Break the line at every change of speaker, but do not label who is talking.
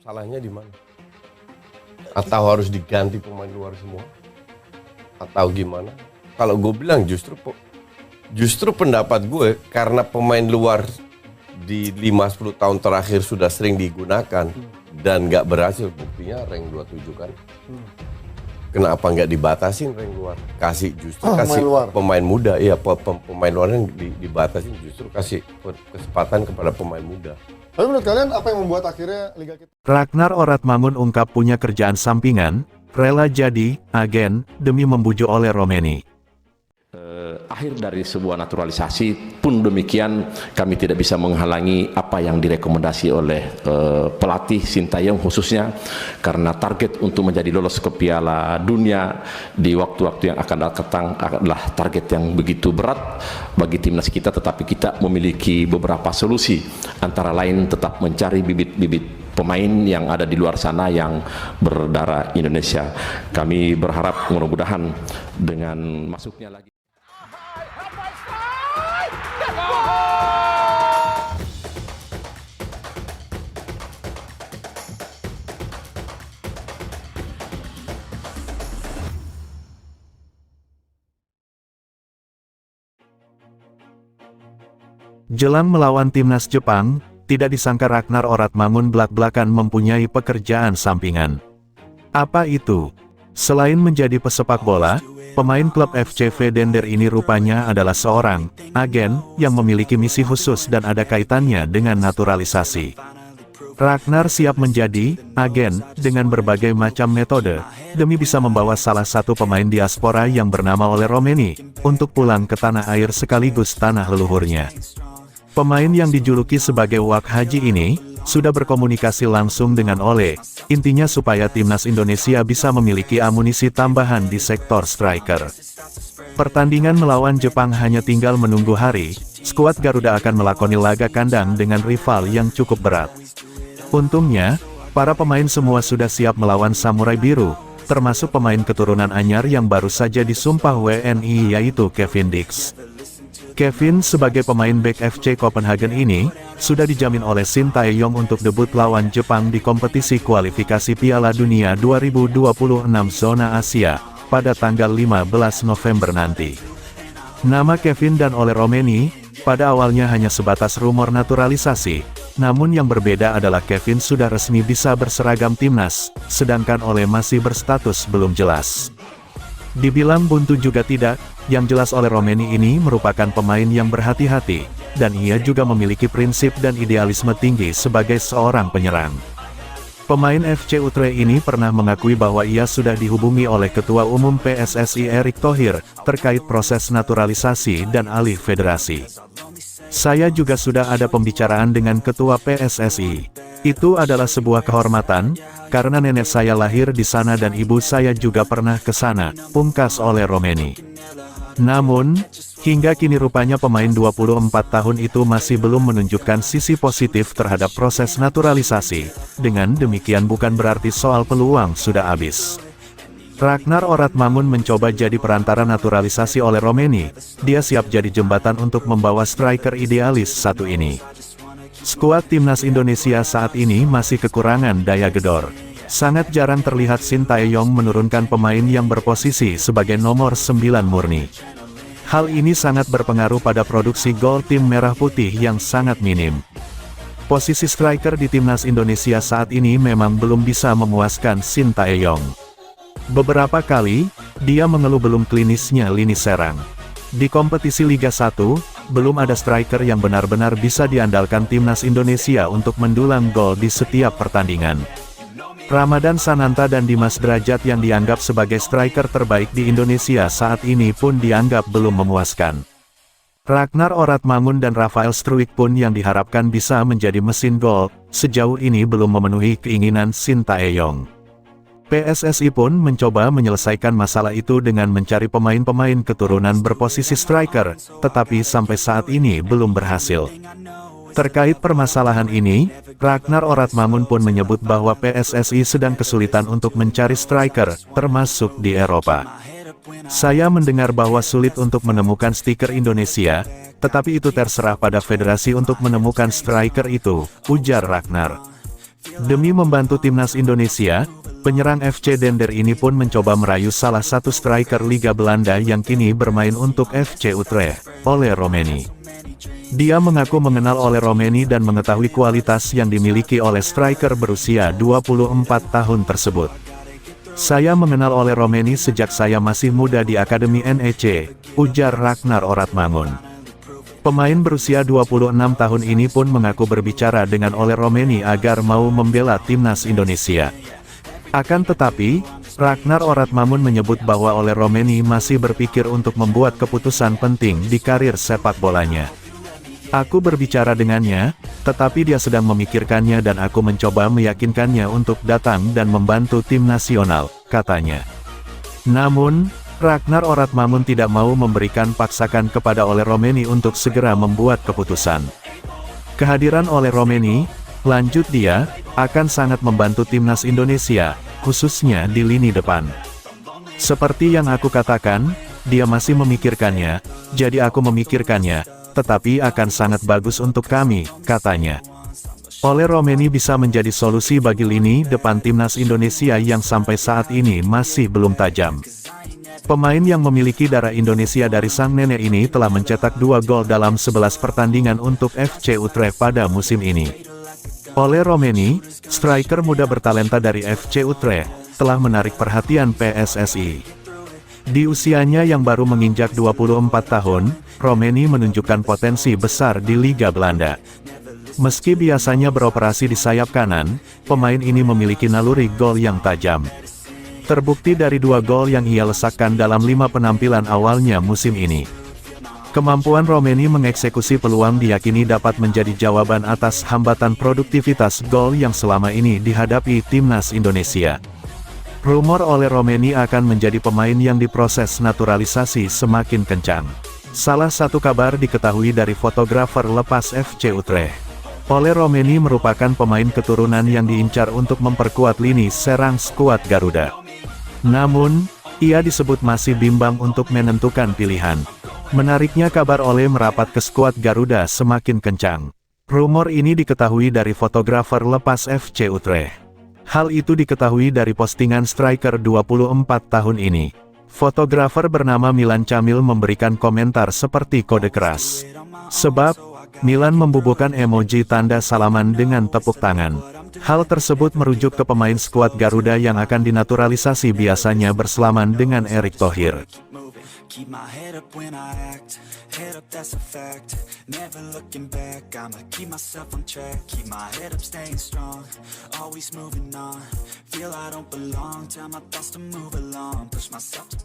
Salahnya di mana? Atau harus diganti pemain luar semua? Atau gimana? Kalau gue bilang justru pendapat gue karena pemain luar di 5-10 tahun terakhir sudah sering digunakan dan nggak berhasil, buktinya rank 27 kan. Kenapa nggak dibatasin rank luar? Kasih pemain muda, iya pemain luar yang dibatasin, justru kasih kesempatan kepada pemain muda.
Tapi menurut kalian apa yang membuat akhirnya Liga kita?
Ragnar Oratmangun ungkap punya kerjaan sampingan, rela jadi agen demi membujuk oleh Romeni.
Akhir dari sebuah naturalisasi pun demikian, kami tidak bisa menghalangi apa yang direkomendasi oleh pelatih Sintayong khususnya, karena target untuk menjadi lolos ke Piala Dunia di waktu-waktu yang akan datang adalah target yang begitu berat bagi timnas kita, tetapi kita memiliki beberapa solusi, antara lain tetap mencari bibit-bibit pemain yang ada di luar sana yang berdarah Indonesia. Kami berharap mudah-mudahan dengan masuknya lagi
Jelang melawan timnas Jepang, tidak disangka Ragnar Oratmangun belak-belakan mempunyai pekerjaan sampingan. Apa itu? Selain menjadi pesepak bola, pemain klub FC Vedender ini rupanya adalah seorang agen yang memiliki misi khusus dan ada kaitannya dengan naturalisasi. Ragnar siap menjadi agen dengan berbagai macam metode, demi bisa membawa salah satu pemain diaspora yang bernama Ole Romeni, untuk pulang ke tanah air sekaligus tanah leluhurnya. Pemain yang dijuluki sebagai Wak Haji ini, sudah berkomunikasi langsung dengan Ole, intinya supaya timnas Indonesia bisa memiliki amunisi tambahan di sektor striker. Pertandingan melawan Jepang hanya tinggal menunggu hari, skuad Garuda akan melakoni laga kandang dengan rival yang cukup berat. Untungnya, para pemain semua sudah siap melawan Samurai Biru, termasuk pemain keturunan anyar yang baru saja disumpah WNI yaitu Kevin Dix. Kevin sebagai pemain bek FC Copenhagen ini, sudah dijamin oleh Sintayong untuk debut lawan Jepang di kompetisi kualifikasi Piala Dunia 2026 Zona Asia, pada tanggal 15 November nanti. Nama Kevin dan Ole Romeni, pada awalnya hanya sebatas rumor naturalisasi, namun yang berbeda adalah Kevin sudah resmi bisa berseragam timnas, sedangkan Ole masih berstatus belum jelas. Dibilang buntu juga tidak, yang jelas Ole Romeni ini merupakan pemain yang berhati-hati, dan ia juga memiliki prinsip dan idealisme tinggi sebagai seorang penyerang. Pemain FC Utrecht ini pernah mengakui bahwa ia sudah dihubungi oleh Ketua Umum PSSI Erick Thohir, terkait proses naturalisasi dan alih federasi. Saya juga sudah ada pembicaraan dengan Ketua PSSI. Itu adalah sebuah kehormatan, karena nenek saya lahir di sana dan ibu saya juga pernah ke sana, pungkas Ole Romeni. Namun, hingga kini rupanya pemain 24 tahun itu masih belum menunjukkan sisi positif terhadap proses naturalisasi. Dengan demikian bukan berarti soal peluang sudah habis. Ragnar Oratmangun mencoba jadi perantara naturalisasi Ole Romeni. Dia siap jadi jembatan untuk membawa striker idealis satu ini. Skuad timnas Indonesia saat ini masih kekurangan daya gedor. Sangat jarang terlihat Sintayong menurunkan pemain yang berposisi sebagai nomor 9 murni. Hal ini sangat berpengaruh pada produksi gol tim merah putih yang sangat minim. Posisi striker di timnas Indonesia saat ini memang belum bisa memuaskan Sintayong. Beberapa kali, dia mengeluh belum klinisnya lini serang. Di kompetisi Liga 1, belum ada striker yang benar-benar bisa diandalkan timnas Indonesia untuk mendulang gol di setiap pertandingan. Ramadan Sananta dan Dimas Derajat yang dianggap sebagai striker terbaik di Indonesia saat ini pun dianggap belum memuaskan. Ragnar Oratmangun dan Rafael Struijk pun yang diharapkan bisa menjadi mesin gol, sejauh ini belum memenuhi keinginan Sintayong. PSSI pun mencoba menyelesaikan masalah itu dengan mencari pemain-pemain keturunan berposisi striker, tetapi sampai saat ini belum berhasil. Terkait permasalahan ini, Ragnar Oratmangun pun menyebut bahwa PSSI sedang kesulitan untuk mencari striker, termasuk di Eropa. Saya mendengar bahwa sulit untuk menemukan stiker Indonesia, tetapi itu terserah pada federasi untuk menemukan striker itu, ujar Ragnar. Demi membantu timnas Indonesia, penyerang FC Dender ini pun mencoba merayu salah satu striker Liga Belanda yang kini bermain untuk FC Utrecht, Ole Romeni. Dia mengaku mengenal Ole Romeni dan mengetahui kualitas yang dimiliki oleh striker berusia 24 tahun tersebut. Saya mengenal Ole Romeni sejak saya masih muda di Akademi NEC, ujar Ragnar Oratmangun. Pemain berusia 26 tahun ini pun mengaku berbicara dengan Ole Romeni agar mau membela timnas Indonesia. Akan tetapi, Ragnar Oratmangun menyebut bahwa Ole Romeni masih berpikir untuk membuat keputusan penting di karir sepak bolanya. Aku berbicara dengannya, tetapi dia sedang memikirkannya dan aku mencoba meyakinkannya untuk datang dan membantu tim nasional, katanya. Namun, Ragnar Oratmangun tidak mau memberikan paksakan kepada Ole Romeni untuk segera membuat keputusan. Kehadiran Ole Romeni, lanjut dia, akan sangat membantu timnas Indonesia, khususnya di lini depan. Seperti yang aku katakan, dia masih memikirkannya, jadi aku memikirkannya, tetapi akan sangat bagus untuk kami, katanya. Ole Romeni bisa menjadi solusi bagi lini depan timnas Indonesia yang sampai saat ini masih belum tajam. Pemain yang memiliki darah Indonesia dari sang nenek ini telah mencetak 2 gol dalam 11 pertandingan untuk FC Utrecht pada musim ini. Ole Romeni, striker muda bertalenta dari FC Utrecht, telah menarik perhatian PSSI. Di usianya yang baru menginjak 24 tahun, Romeni menunjukkan potensi besar di Liga Belanda. Meski biasanya beroperasi di sayap kanan, pemain ini memiliki naluri gol yang tajam. Terbukti dari 2 gol yang ia lesakkan dalam 5 penampilan awalnya musim ini. Kemampuan Romeni mengeksekusi peluang diyakini dapat menjadi jawaban atas hambatan produktivitas gol yang selama ini dihadapi timnas Indonesia. Rumor Ole Romeni akan menjadi pemain yang diproses naturalisasi semakin kencang. Salah satu kabar diketahui dari fotografer lepas FC Utrecht. Ole Romeni merupakan pemain keturunan yang diincar untuk memperkuat lini serang skuad Garuda. Namun, ia disebut masih bimbang untuk menentukan pilihan. Menariknya kabar Ole merapat ke skuad Garuda semakin kencang. Rumor ini diketahui dari fotografer lepas FC Utrecht. Hal itu diketahui dari postingan striker 24 tahun ini. Fotografer bernama Milan Camil memberikan komentar seperti kode keras. Sebab, Milan membubuhkan emoji tanda salaman dengan tepuk tangan. Hal tersebut merujuk ke pemain skuad Garuda yang akan dinaturalisasi biasanya berselaman dengan Erick Thohir.
Keep my head up when I act, head up that's a fact, never looking back, I'ma keep myself on track, keep my head up staying strong, always moving on, feel I don't belong, tell my thoughts to move along, push myself to